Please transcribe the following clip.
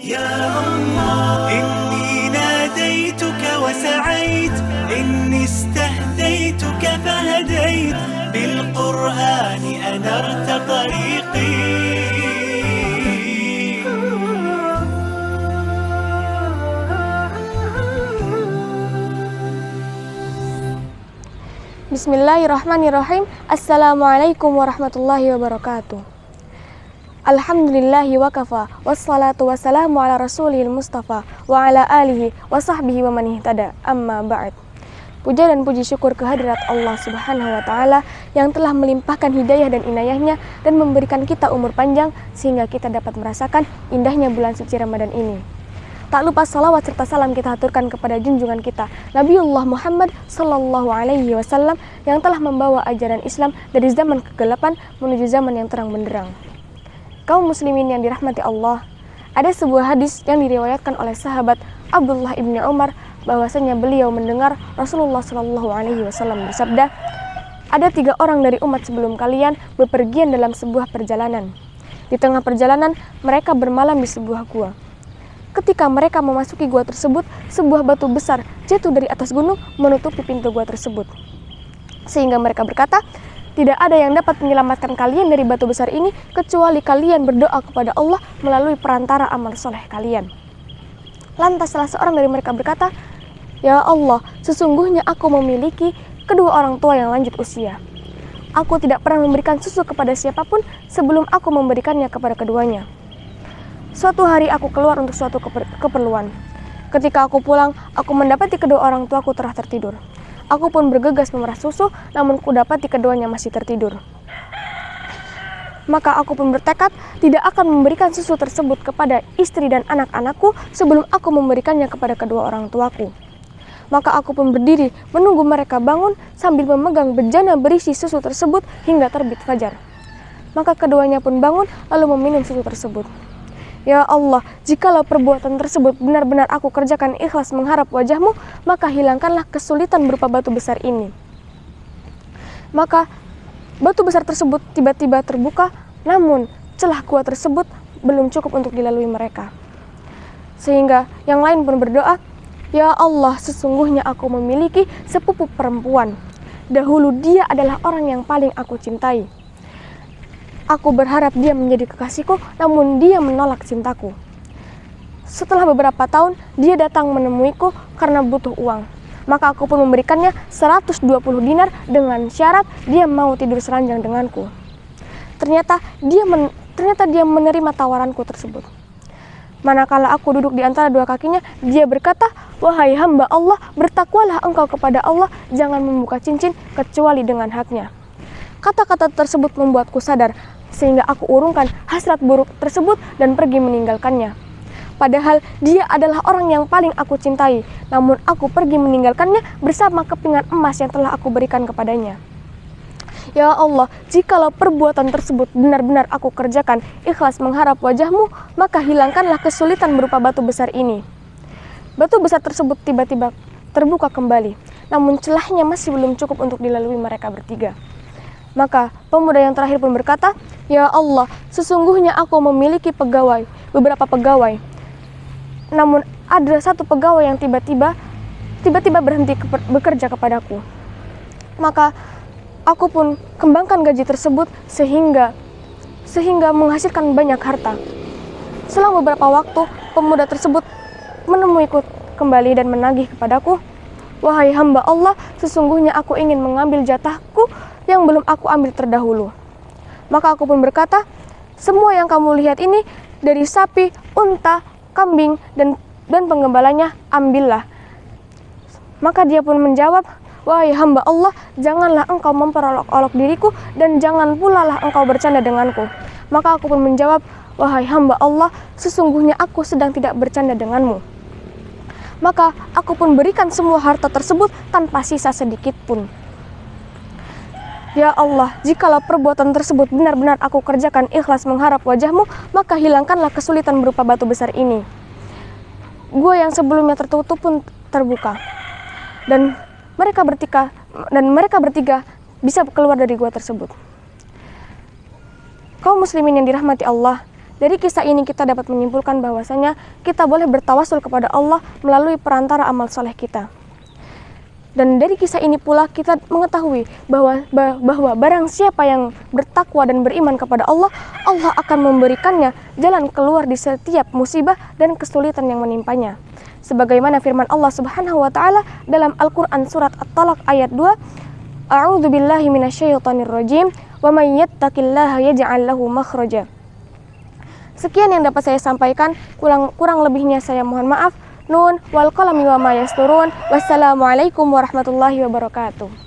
يا الله إني ناديتك وسعيت إني استهديتك فهديت بالقرآن أنرت طريقي. Bismillahirrahmanirrahim. Assalamualaikum warahmatullahi wabarakatuh. Alhamdulillahi wa kafa, wassalatu wassalamu ala rasulil mustafa wa ala alihi wa sahbihi wa man ihtada, amma ba'd. Puja dan puji syukur kehadirat Allah subhanahu wa ta'ala yang telah melimpahkan hidayah dan inayahnya dan memberikan kita umur panjang sehingga kita dapat merasakan indahnya bulan suci Ramadan ini. Tak lupa salawat serta salam kita haturkan kepada junjungan kita Nabiullah Muhammad sallallahu alaihi wasallam yang telah membawa ajaran Islam dari zaman kegelapan menuju zaman yang terang benderang. Kaum muslimin yang dirahmati Allah, ada sebuah hadis yang diriwayatkan oleh sahabat Abdullah ibn Umar bahwasanya beliau mendengar Rasulullah sallallahu alaihi wasallam bersabda, ada 3 orang dari umat sebelum kalian bepergian dalam sebuah perjalanan. Di tengah perjalanan mereka bermalam di sebuah gua. Ketika mereka memasuki gua tersebut, sebuah batu besar jatuh dari atas gunung menutupi pintu gua tersebut. Sehingga mereka berkata, tidak ada yang dapat menyelamatkan kalian dari batu besar ini kecuali kalian berdoa kepada Allah melalui perantara amal soleh kalian. Lantas salah seorang dari mereka berkata, ya Allah, sesungguhnya aku memiliki kedua orang tua yang lanjut usia. Aku tidak pernah memberikan susu kepada siapapun sebelum aku memberikannya kepada keduanya. Suatu hari aku keluar untuk suatu keperluan. Ketika aku pulang, aku mendapati kedua orang tuaku telah tertidur. Aku pun bergegas memerah susu, namun kudapati keduanya masih tertidur. Maka aku pun bertekad tidak akan memberikan susu tersebut kepada istri dan anak-anakku sebelum aku memberikannya kepada kedua orang tuaku. Maka aku pun berdiri menunggu mereka bangun sambil memegang bejana berisi susu tersebut hingga terbit fajar. Maka keduanya pun bangun lalu meminum susu tersebut. Ya Allah, jikalau perbuatan tersebut benar-benar aku kerjakan ikhlas mengharap wajah-Mu, maka hilangkanlah kesulitan berupa batu besar ini. Maka batu besar tersebut tiba-tiba terbuka, namun celah gua tersebut belum cukup untuk dilalui mereka. Sehingga yang lain pun berdoa, ya Allah, sesungguhnya aku memiliki sepupu perempuan. Dahulu dia adalah orang yang paling aku cintai. Aku berharap dia menjadi kekasihku, namun dia menolak cintaku. Setelah beberapa tahun, dia datang menemuiku karena butuh uang. Maka aku pun memberikannya 120 dinar dengan syarat dia mau tidur seranjang denganku. Ternyata dia menerima tawaranku tersebut. Manakala aku duduk di antara dua kakinya, dia berkata, wahai hamba Allah, bertakwalah engkau kepada Allah, jangan membuka cincin kecuali dengan haknya. Kata-kata tersebut membuatku sadar, sehingga aku urungkan hasrat buruk tersebut dan pergi meninggalkannya. Padahal dia adalah orang yang paling aku cintai, namun aku pergi meninggalkannya bersama kepingan emas yang telah aku berikan kepadanya. Ya Allah, jikalau perbuatan tersebut benar-benar aku kerjakan ikhlas mengharap wajah-Mu, maka hilangkanlah kesulitan berupa batu besar ini. Batu besar tersebut tiba-tiba terbuka kembali, namun celahnya masih belum cukup untuk dilalui mereka bertiga. Maka pemuda yang terakhir pun berkata, ya Allah, sesungguhnya aku memiliki beberapa pegawai. Namun ada satu pegawai yang tiba-tiba berhenti bekerja kepadaku. Maka aku pun kembangkan gaji tersebut sehingga menghasilkan banyak harta. Selang beberapa waktu, pemuda tersebut menemuiku kembali dan menagih kepadaku, wahai hamba Allah, sesungguhnya aku ingin mengambil jatahku yang belum aku ambil terdahulu. Maka aku pun berkata, semua yang kamu lihat ini dari sapi, unta, kambing, dan penggembalanya ambillah. Maka dia pun menjawab, wahai hamba Allah, janganlah engkau memperolok-olok diriku dan jangan pula lah engkau bercanda denganku. Maka aku pun menjawab, wahai hamba Allah, sesungguhnya aku sedang tidak bercanda denganmu. Maka aku pun berikan semua harta tersebut tanpa sisa sedikit pun. Ya Allah, jikalau perbuatan tersebut benar-benar aku kerjakan ikhlas mengharap wajah-Mu, maka hilangkanlah kesulitan berupa batu besar ini. Gua yang sebelumnya tertutup pun terbuka. Dan mereka bertiga bisa keluar dari gua tersebut. Kaum muslimin yang dirahmati Allah, Dari kisah ini kita dapat menyimpulkan bahwasanya kita boleh bertawasul kepada Allah melalui perantara amal soleh kita. Dan dari kisah ini pula kita mengetahui bahwa barang siapa yang bertakwa dan beriman kepada Allah, Allah akan memberikannya jalan keluar di setiap musibah dan kesulitan yang menimpanya. Sebagaimana firman Allah Subhanahu wa taala dalam Al-Qur'an surat At-Talaq ayat 2, A'udzubillahi minasyaitonirrajim, wa may yattaqillaha yaj'al lahu makhraja. Sekian yang dapat saya sampaikan, kurang lebihnya saya mohon maaf. Nun wal qalami wa ma yasturun. Wassalamualaikum warahmatullahi wabarakatuh.